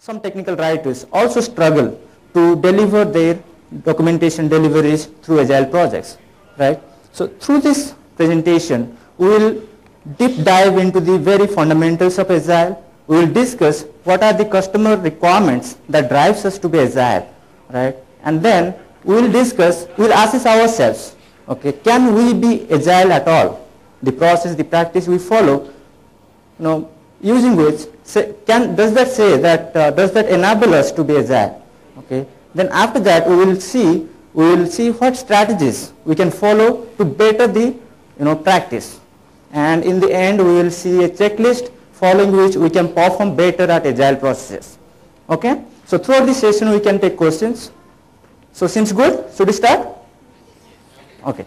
some technical writers also struggle to deliver their documentation deliveries through agile projects, right? So through this presentation, we will deep dive into the very fundamentals of agile. We will discuss what are the customer requirements that drives us to be agile, right? And then we will discuss, we will assess ourselves, okay, can we be agile at all? The process, the practice we follow, using which, does that enable us to be agile? Okay. Then after that, we will see what strategies we can follow to better the practice. And in the end, we will see a checklist following which we can perform better at agile processes. Okay. So throughout this session, we can take questions. So seems good? Should we start? Okay.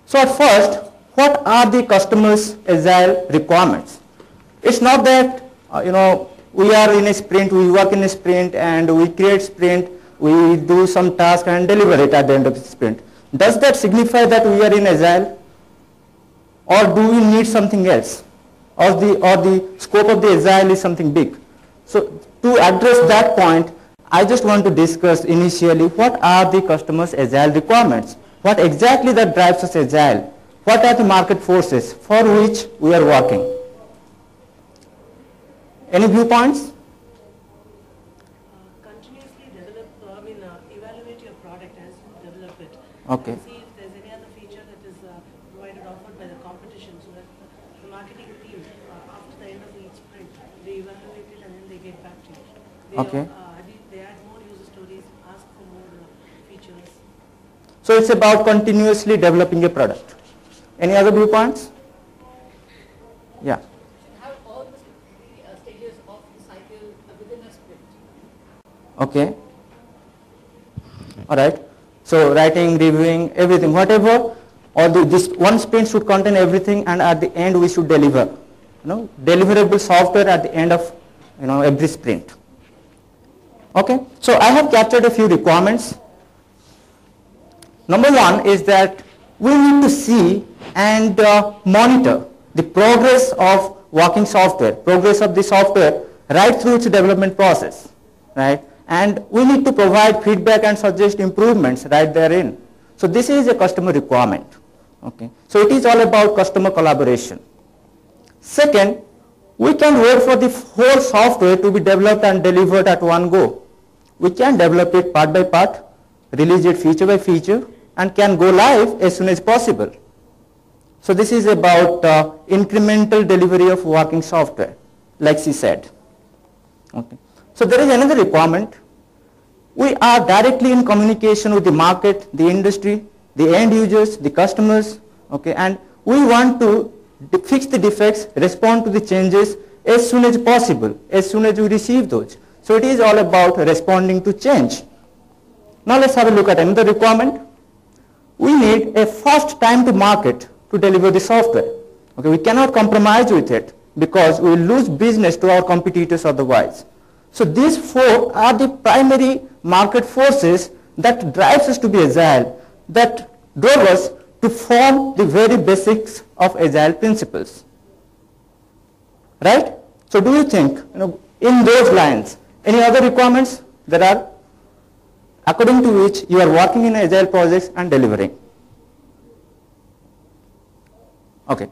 So at first, what are the customer's agile requirements? It's not that we are in a sprint, we work in a sprint, and we create sprint, we do some task and deliver it at the end of the sprint. Does that signify that we are in agile, or do we need something else, or the scope of the agile is something big? So to address that point, I just want to discuss initially what are the customer's agile requirements, what exactly that drives us agile, what are the market forces for which we are working. Any viewpoints? Continuously develop, evaluate your product as you develop it. Okay. And see if there's any other feature that is provided, offered by the competition, so that the marketing team, after the end of each sprint, they evaluate it and then they get back to you. Okay. They add more user stories, ask for more features. So it's about continuously developing a product. Any other viewpoints? Yeah. Have all the stages of the cycle within a sprint. Okay. All right. So writing, reviewing, everything, whatever, this one sprint should contain everything, and at the end we should deliver. Deliverable software at the end of every sprint. Okay. So I have captured a few requirements. Number one is that we need to see and monitor the progress of working software, progress of the software right through its development process, right? And we need to provide feedback and suggest improvements right therein. So this is a customer requirement. Okay. So it is all about customer collaboration. Second, we can wait for the whole software to be developed and delivered at one go. We can develop it part by part, release it feature by feature, and can go live as soon as possible. So this is about incremental delivery of working software, like she said. Okay. So there is another requirement. We are directly in communication with the market, the industry, the end users, the customers, okay, and we want to fix the defects, respond to the changes as soon as possible, as soon as we receive those. So it is all about responding to change. Now let's have a look at another requirement. We need a fast time to market to deliver the software. Okay, we cannot compromise with it because we will lose business to our competitors otherwise. So these four are the primary market forces that drives us to be agile, that drove us to form the very basics of agile principles. Right? So do you think, in those lines, any other requirements there are, according to which you are working in agile projects and delivering? Okay.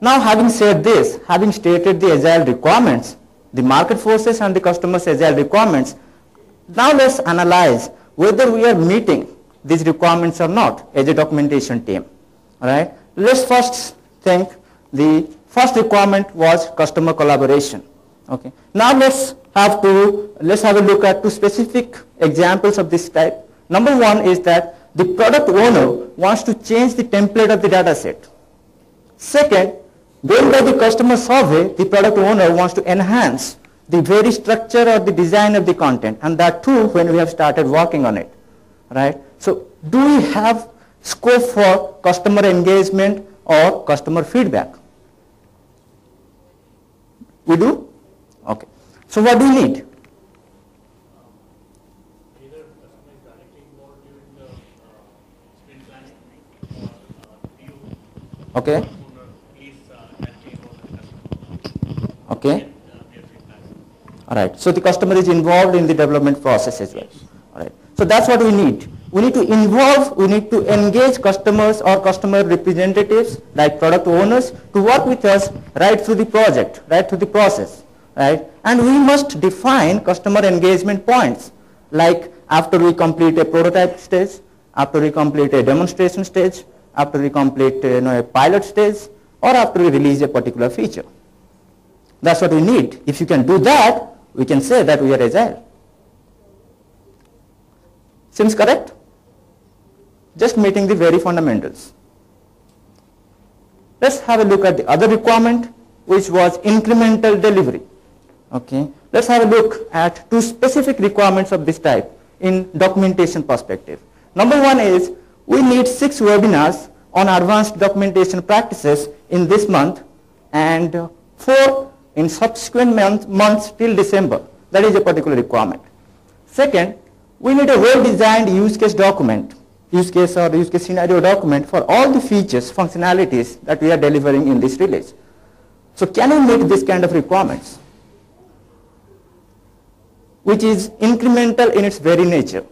Now having said this, having stated the agile requirements, the market forces and the customer's agile requirements, now let's analyze whether we are meeting these requirements or not as a documentation team. All right. Let's first think the first requirement was customer collaboration. Okay. Now let's have a look at two specific examples of this type. Number one is that the product owner wants to change the template of the data set. Second, going by the customer survey, the product owner wants to enhance the very structure or the design of the content, and that too when we have started working on it. Right? So do we have scope for customer engagement or customer feedback? We do? Okay. So what do we need? Either the customer is directly involved during the sprint planning, or you, okay. owner, is directly involved with the customer. Okay. And, we have All right. So the customer is involved in the development process as well. All right. So that's what we need. We need to involve, we need to engage customers or customer representatives like product owners to work with us right through the project, right through the process, right? And we must define customer engagement points, like after we complete a prototype stage, after we complete a demonstration stage, after we complete a pilot stage, or after we release a particular feature. That's what we need. If you can do that, we can say that we are agile. Seems correct? Just meeting the very fundamentals. Let's have a look at the other requirement, which was incremental delivery. Okay. Let's have a look at two specific requirements of this type in documentation perspective. Number one is we need 6 webinars on advanced documentation practices in this month and 4 in subsequent months till December. That is a particular requirement. Second, we need a well-designed use case document, use case scenario document for all the features, functionalities that we are delivering in this release. So can we meet this kind of requirements, which is incremental in its very nature?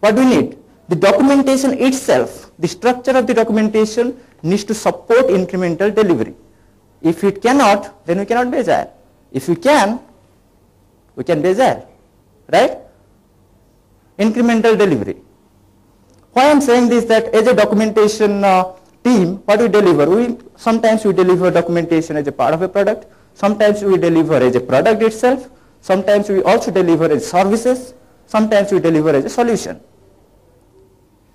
What do we need? The documentation itself, the structure of the documentation needs to support incremental delivery. If it cannot, then we cannot be agile. If we can be agile, right? Incremental delivery. Why I am saying this, that as a documentation team, what we deliver? Sometimes we deliver documentation as a part of a product, sometimes we deliver as a product itself, sometimes we also deliver as services, sometimes we deliver as a solution.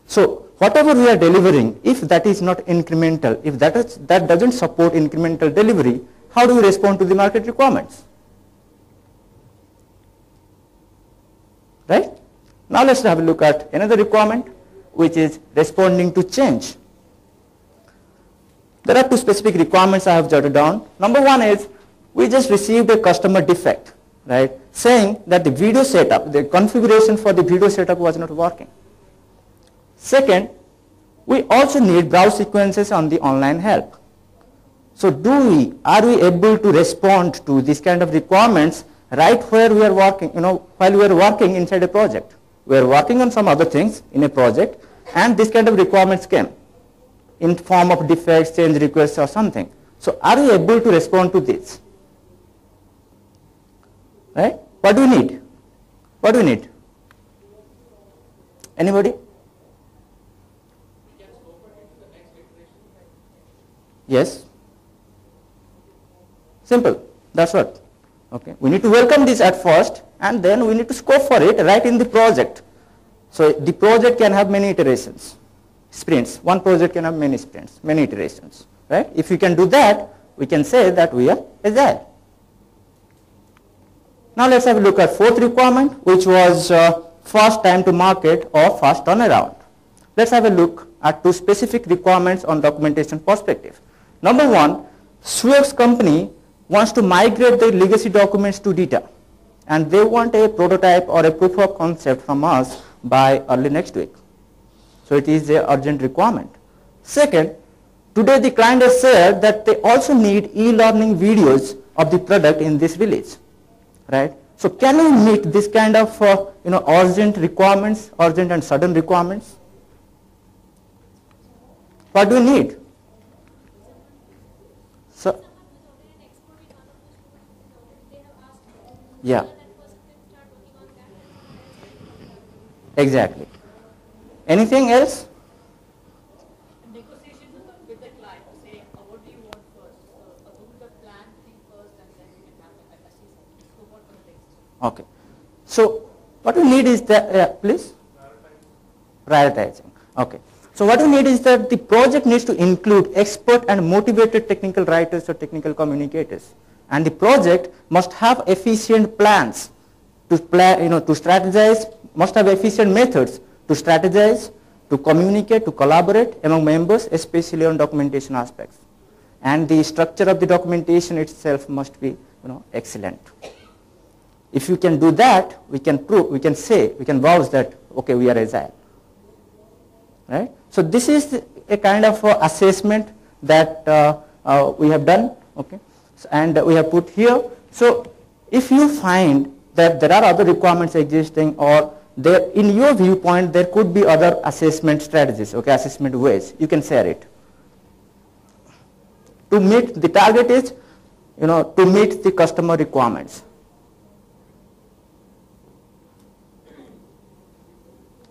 So whatever we are delivering, if that is not incremental, if that doesn't support incremental delivery, how do we respond to the market requirements? Right? Now let's have a look at another requirement, which is responding to change. There are 2 specific requirements I have jotted down. Number one is we just received a customer defect, right, saying that the video setup, the configuration for the video setup was not working. Second, we also need browse sequences on the online help. So are we able to respond to this kind of requirements right where we are working, while we are working inside a project? We are working on some other things in a project, and this kind of requirements came in form of defects, change requests or something. So are we able to respond to this? Right? What do we need? What do we need? Anybody? Yes. Simple. That's what. Okay. We need to welcome this at first, and then we need to scope for it right in the project. So the project can have many iterations, sprints. One project can have many sprints, many iterations. Right? If we can do that, we can say that we are agile. Now let's have a look at 4th requirement, which was fast time to market or fast turnaround. Let's have a look at 2 specific requirements on documentation perspective. Number one, Suez company wants to migrate their legacy documents to Data, and they want a prototype or a proof of concept from us by early next week. So it is an urgent requirement. Second, today the client has said that they also need e-learning videos of the product in this release. Right? So can we meet this kind of urgent requirements, urgent and sudden requirements? What do we need? So, yeah. Exactly. Anything else? Negotiations with the client to say, what do you want first? So, do the plan thing first, and then we can have a season. So, what for the next? Okay. So, what we need is that, please? Prioritizing. Okay. So, what we need is that the project needs to include expert and motivated technical writers or technical communicators. And the project must have efficient plans to strategize, must have efficient methods to strategize, to communicate, to collaborate among members, especially on documentation aspects. And the structure of the documentation itself must be excellent. If you can do that, we can prove, we can say, we can vouch that, okay, we are agile. Right? So this is a kind of assessment that we have done. Okay. and we have put here. So if you find that there are other requirements existing, or there, in your viewpoint, there could be other assessment strategies, okay, assessment ways, you can share it. To meet the target is, to meet the customer requirements.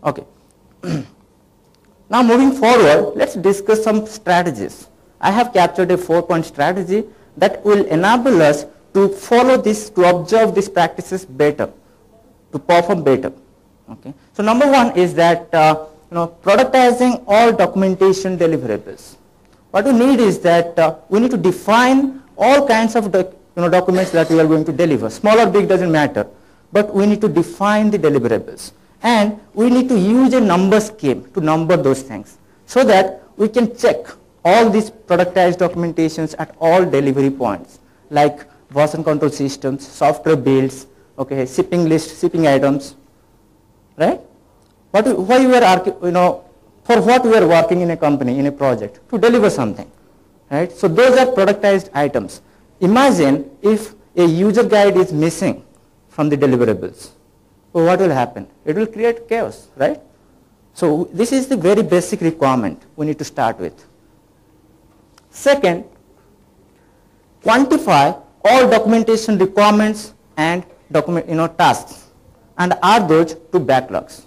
Okay. Now moving forward, let's discuss some strategies. I have captured a 4-point strategy that will enable us to follow this, to observe these practices better, to perform better. Okay. So number one is that productizing all documentation deliverables. What we need is that we need to define all kinds of documents that we are going to deliver. Small or big doesn't matter, but we need to define the deliverables. And we need to use a number scheme to number those things so that we can check all these productized documentations at all delivery points, like version control systems, software builds, okay, shipping list, shipping items, right? For what we are working in a company, in a project, to deliver something, right? So those are productized items. Imagine if a user guide is missing from the deliverables. So what will happen? It will create chaos, right? So this is the very basic requirement we need to start with. Second, quantify all documentation requirements and tasks and add those to backlogs.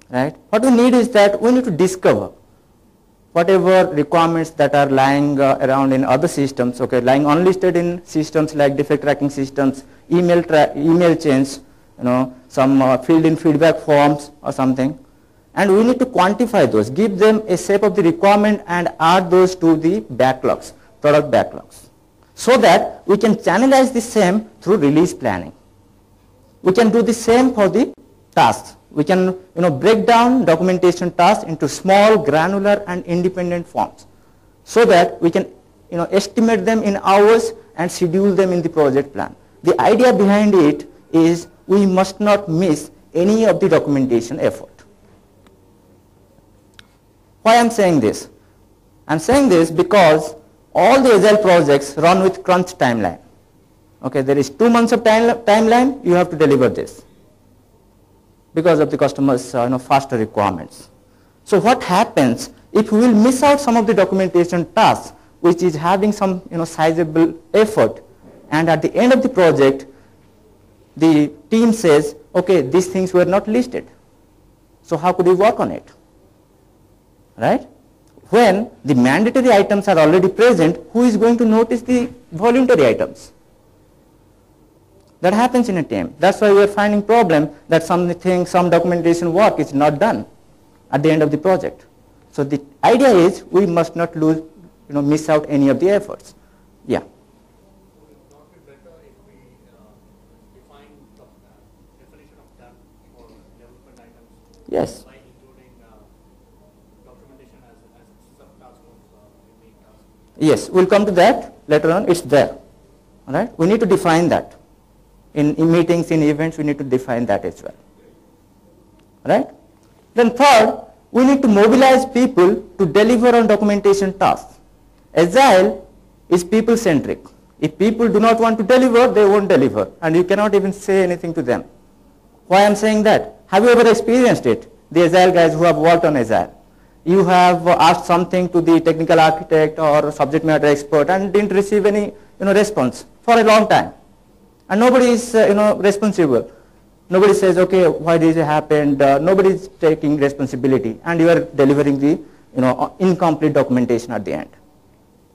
Right? What we need is that we need to discover whatever requirements that are lying around in other systems, okay, lying unlisted in systems like defect tracking systems, email chains, some filled-in feedback forms or something, and we need to quantify those, give them a shape of the requirement, and add those to the backlogs, product backlogs, so that we can channelize the same through release planning. We can do the same for the tasks. We can break down documentation tasks into small, granular, and independent forms, so that we can estimate them in hours and schedule them in the project plan. The idea behind it is we must not miss any of the documentation effort. Why I'm saying this? I'm saying this because all the agile projects run with crunch timeline. Okay, there is 2 months of timeline, you have to deliver this, because of the customer's faster requirements. So what happens if we will miss out some of the documentation tasks which is having some sizable effort, and at the end of the project the team says, okay, these things were not listed, so how could we work on it, right? When the mandatory items are already present, who is going to notice the voluntary items? That happens in a team. That's why we are finding problem that some documentation work is not done at the end of the project. So the idea is we must not miss out any of the efforts. Yeah. Would it not be better if we define the definition of done for development items? Yes. By including documentation as a subtask of the main task? Yes, we'll come to that later on. It's there. All right. We need to define that. In meetings, in events, we need to define that as well. Right? Then third, we need to mobilize people to deliver on documentation tasks. Agile is people-centric. If people do not want to deliver, they won't deliver, and you cannot even say anything to them. Why I'm saying that? Have you ever experienced it? The Agile guys who have worked on Agile. You have asked something to the technical architect or subject matter expert and didn't receive any response for a long time. And nobody is responsible. Nobody says, okay, why this happened? Nobody is taking responsibility, and you are delivering the incomplete documentation at the end.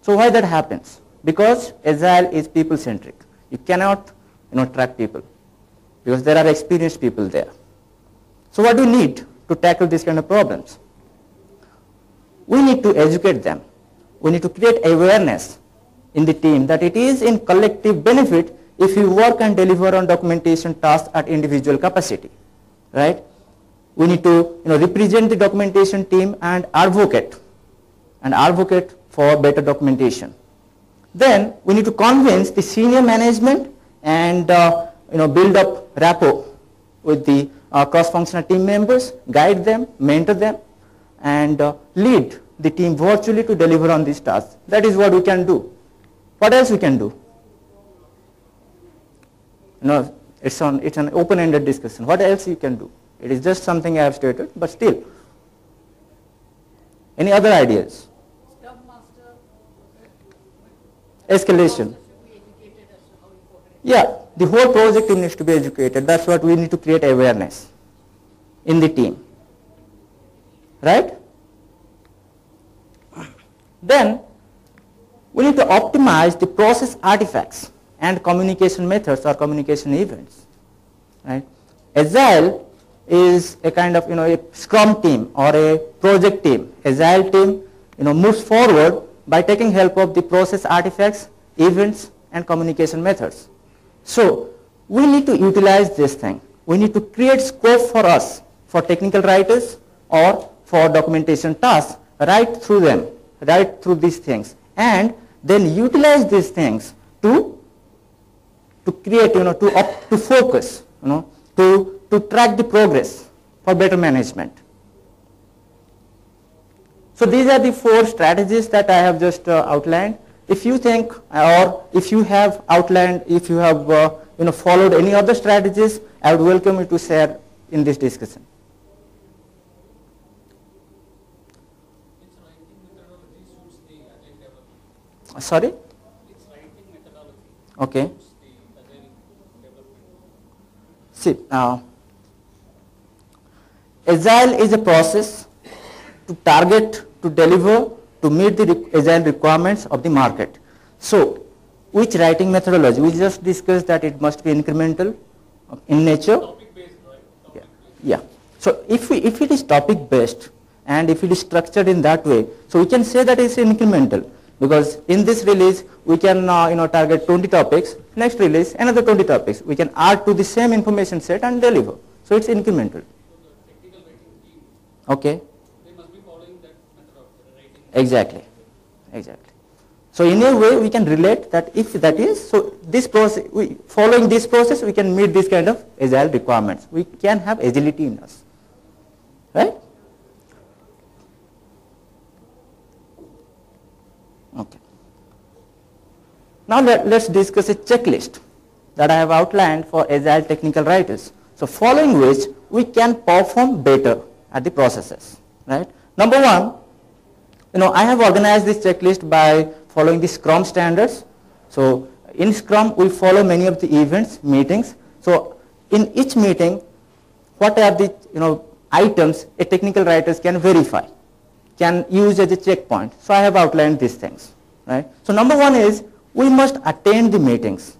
So why that happens? Because Agile is people-centric. You cannot track people, because there are experienced people there. So what do we need to tackle these kind of problems? We need to educate them. We need to create awareness in the team that it is in collective benefit if you work and deliver on documentation tasks at individual capacity, right? We need to represent the documentation team and advocate for better documentation. Then we need to convince the senior management and build up rapport with the cross-functional team members, guide them, mentor them, and lead the team virtually to deliver on these tasks. That is what we can do. What else we can do? No, it's an open-ended discussion. What else you can do? It is just something I have stated, but still. Any other ideas? Scrum Master. Escalation. Should be educated as to how important it is. Yeah, the whole project team needs to be educated. That's what we need to create awareness in the team. Right? Then we need to optimize the process artifacts and communication methods or communication events. Right? Agile is a kind of a Scrum team or a project team. Agile team moves forward by taking help of the process artifacts, events, and communication methods. So we need to utilize this thing. We need to create scope for us, for technical writers or for documentation tasks, right through them, right through these things, and then utilize these things to create, to focus, to track the progress for better management. So these are the 4 strategies that I have just outlined. If you think, or if you have outlined, if you have followed any other strategies, I would welcome you to share in this discussion. Its writing methodology suits the agile development. Sorry? Its writing methodology Okay. suits the agile development. See, Agile is a process to target, to deliver, to meet the agile requirements of the market. So, which writing methodology? We just discussed that it must be incremental in nature. Topic based, right? Topic based. Yeah. So, if it is topic based and if it is structured in that way, so we can say that it's incremental, because in this release we can target 20 topics. Next release another 20 topics. We can add to the same information set and deliver. So it's incremental. So the technical writing team, Okay. they must be following that method of writing. Exactly. Exactly. So in a way we can relate that if that is, so this process, following this process we can meet this kind of agile requirements. We can have agility in us. Right? Okay. Now let's discuss a checklist that I have outlined for agile technical writers. So following which we can perform better at the processes. Right? Number 1, I have organized this checklist by following the Scrum standards. So in Scrum we follow many of the events, meetings. So in each meeting, what are the items a technical writers can verify, can use as a checkpoint. So I have outlined these things. Right? So number 1 is we must attend the meetings.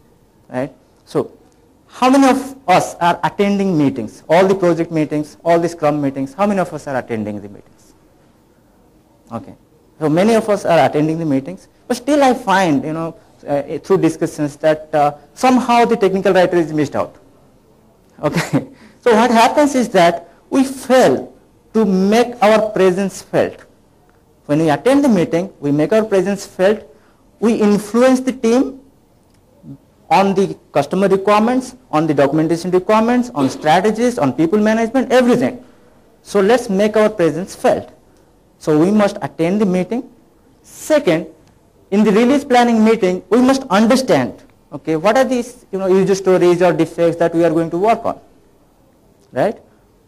Right? So how many of us are attending meetings? All the project meetings, all the Scrum meetings, how many of us are attending the meetings? Okay. So many of us are attending the meetings, but still I find, through discussions that somehow the technical writer is missed out. Okay. So what happens is that we fail to make our presence felt. When we attend the meeting, we make our presence felt, we influence the team on the customer requirements, on the documentation requirements, on strategies, on people management, everything. So let's make our presence felt. So we must attend the meeting. Second, in the release planning meeting, we must understand, okay, what are these user stories or defects that we are going to work on, right?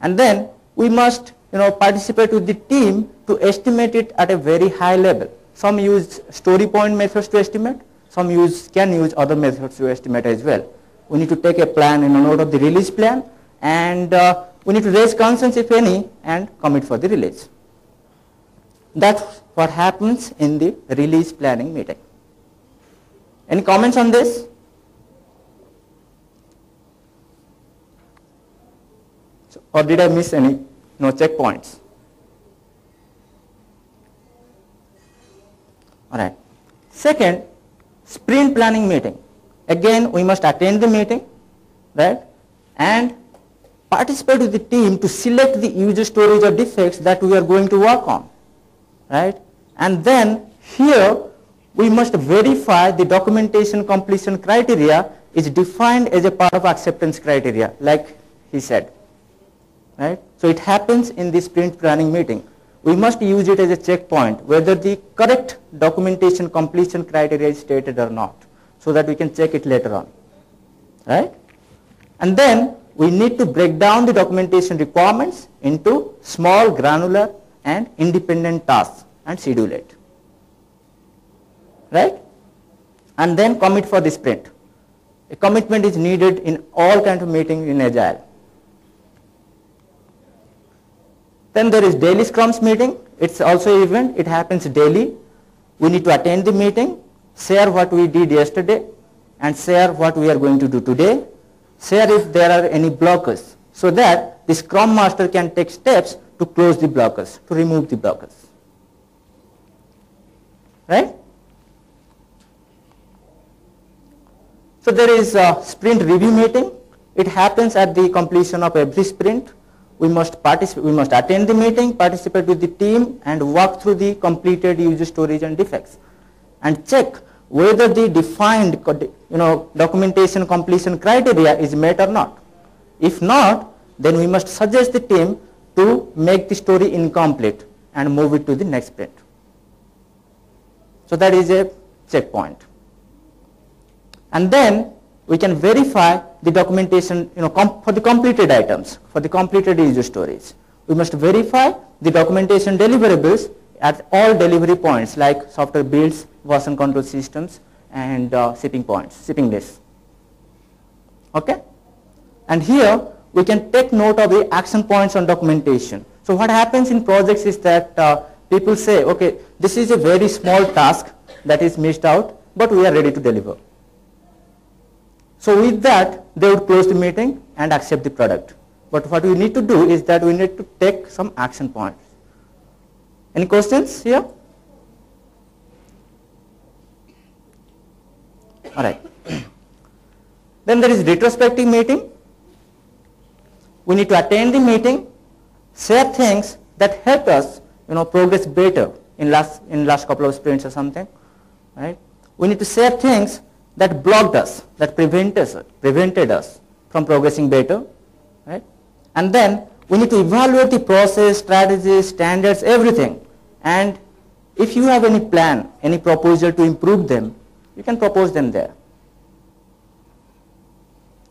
And then we must participate with the team to estimate it at a very high level. Some use story point methods to estimate. Some can use other methods to estimate as well. We need to take a plan in a note of the release plan, and we need to raise concerns if any and commit for the release. That's what happens in the release planning meeting. Any comments on this? So, or did I miss any checkpoints? All right. Second, sprint planning meeting. Again, we must attend the meeting, right? And participate with the team to select the user stories or defects that we are going to work on, right? And then here we must verify the documentation completion criteria is defined as a part of acceptance criteria, like he said, right? So it happens in the sprint planning meeting. we must use it as a checkpoint whether the correct documentation completion criteria is stated or not, so that we can check it later on, right? And then we need to break down the documentation requirements into small, granular and independent tasks and schedule it, right? And then commit for the sprint. A commitment is needed in all kinds of meetings in Agile. Then there is daily Scrums meeting. It's also an event. It happens daily. We need to attend the meeting, share what we did yesterday, and share what we are going to do today. Share if there are any blockers, so that the Scrum Master can take steps to close the blockers, to remove the blockers. Right? So there is a sprint review meeting. It happens at the completion of every sprint. We must participate. We must attend the meeting, participate with the team, and walk through the completed user stories and defects, and check whether the defined documentation completion criteria is met or not. If not, then we must suggest the team to make the story incomplete and move it to the next sprint. So that is a checkpoint. And then we can verify the documentation for the completed items, for the completed user stories. We must verify the documentation deliverables at all delivery points like software builds, version control systems, and shipping points, shipping lists. Okay? And here we can take note of the action points on documentation. So what happens in projects is that people say, okay, this is a very small task that is missed out, but we are ready to deliver. So with that, they would close the meeting and accept the product. But what we need to do is that we need to take some action points. Any questions here? All right. Then there is retrospective meeting. We need to attend the meeting, share things that help us, progress better in last couple of sprints or something, right? We need to share things that blocked us, that prevented us from progressing better, right? And then we need to evaluate the process, strategies, standards, everything. And if you have any plan, any proposal to improve them, you can propose them there,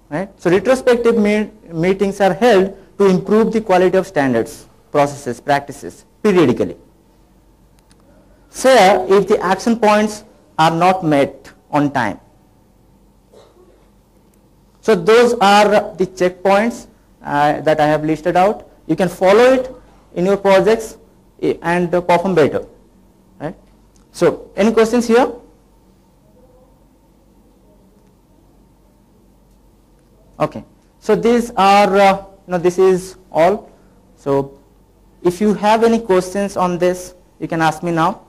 right? So retrospective meetings are held to improve the quality of standards, processes, practices periodically. Share if the action points are not met on time. So those are the checkpoints that I have listed out. You can follow it in your projects and perform better, right? So any questions here? Okay. So these are, this is all. So if you have any questions on this, you can ask me now,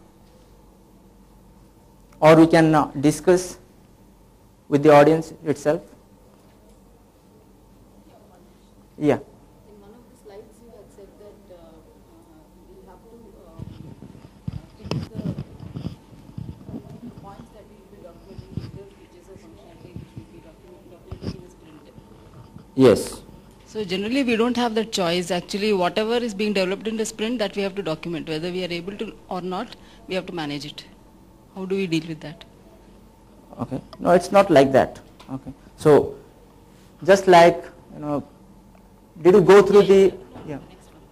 or we can discuss with the audience itself. Yeah. In one of the slides, you had said that we have to pick the points that we will be documenting, the features or functionality which will be documented in the sprint. Yes. So generally, we don't have that choice. Actually, whatever is being developed in the sprint, that we have to document. Whether we are able to or not, we have to manage it. How do we deal with that? Okay. No, it's not like that. Okay. So just like, did you go through the, yeah. The next one.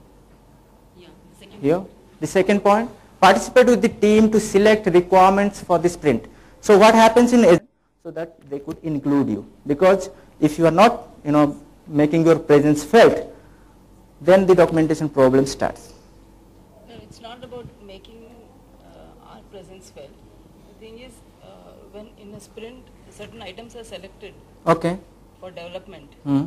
Yeah, the second Here, the second point, participate with the team to select requirements for the sprint. So what happens in so that they could include you, because if you are not, making your presence felt, then the documentation problem starts. No, it's not about making our presence felt. The thing is, when in a sprint, certain items are selected Okay. for development. Hmm.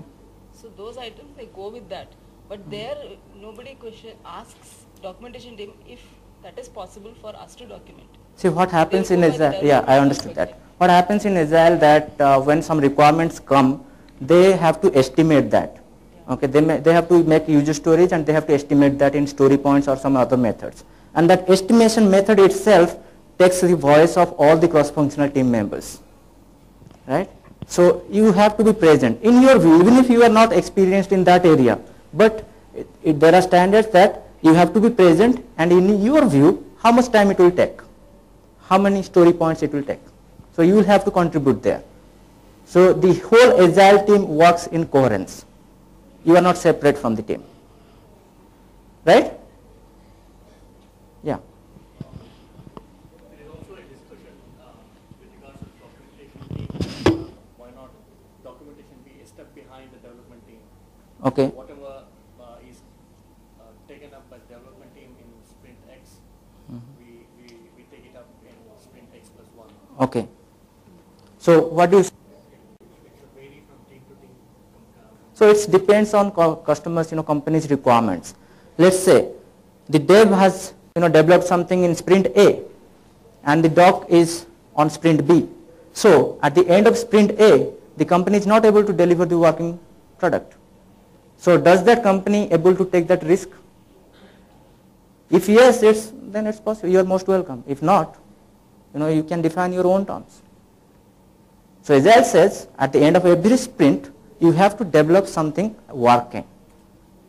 So those items, they go with that. But there, nobody asks documentation team if that is possible for us to document. See what happens in They'll go by the Agile. Yeah, I development understood that. perspective. What happens in Agile that when some requirements come, they have to estimate that. Okay, they have to make user stories and they have to estimate that in story points or some other methods. And that estimation method itself takes the voice of all the cross-functional team members, right? So you have to be present. In your view, even if you are not experienced in that area, but there are standards that You have to be present, and in your view, how much time it will take, how many story points it will take. So you will have to contribute there. So the whole agile team works in coherence. You are not separate from the team. Right? Yeah. There is also a discussion with regards to documentation team. Why not documentation be a step behind the development team? Okay. Whatever is taken up by the development team in sprint X, we take it up in sprint X plus 1. Okay. So what do you? It should vary from team to team. So it depends on customers, company's requirements. Let's say the dev has, developed something in sprint A, and the doc is on sprint B. So at the end of sprint A, the company is not able to deliver the working product. So does that company able to take that risk? If yes, then it's possible. You are most welcome. If not, you can define your own terms. So Agile says at the end of every sprint, you have to develop something working.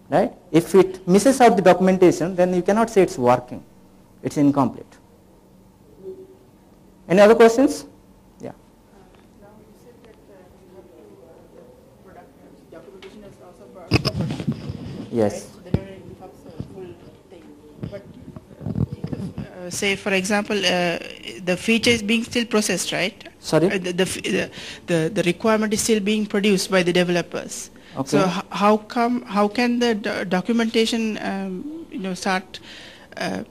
Right? If it misses out the documentation, then you cannot say it's working. It's incomplete. Any other questions? Yeah. Now you said that you have to documentation is also product. Yes. Right? So then it becomes a full thing. But say for example, the feature is being still processed, right? Sorry? The requirement is still being produced by the developers. Okay. So how can the documentation start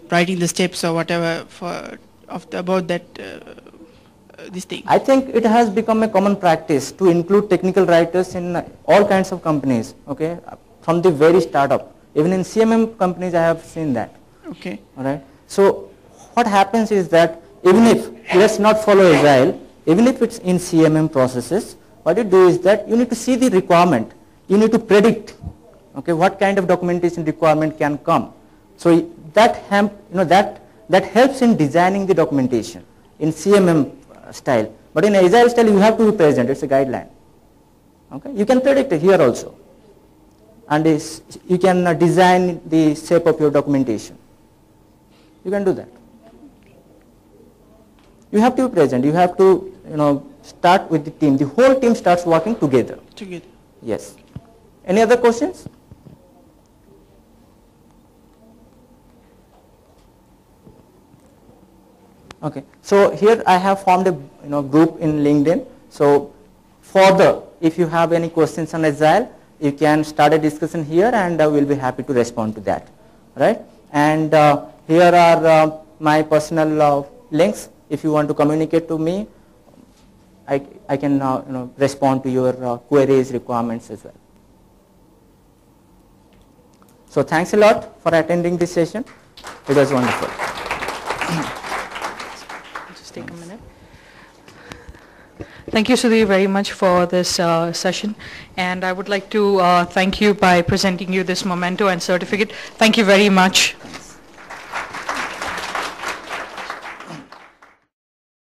writing the steps or whatever about that this thing? I think it has become a common practice to include technical writers in all kinds of companies, okay, from the very startup. Even in CMM companies I have seen that. Okay. All right. So what happens is that even if, let's not follow Agile, even if it's in CMM processes, what you do is that you need to see the requirement. You need to predict, okay, what kind of documentation requirement can come. So that helps in designing the documentation in CMM style. But in Agile style, you have to be present. It's a guideline. Okay, you can predict it here also, and you can design the shape of your documentation. You can do that. You have to be present. You have to, start with the team. The whole team starts working together. Together. Yes. Any other questions? Okay. So here I have formed a group in LinkedIn. So further, if you have any questions on Agile, you can start a discussion here, and we'll be happy to respond to that. Right? And here are my personal links. If you want to communicate to me, I can respond to your queries, requirements as well. So thanks a lot for attending this session. It was wonderful. Just take a minute. Thank you, Sudhir, very much for this session. And I would like to thank you by presenting you this memento and certificate. Thank you very much.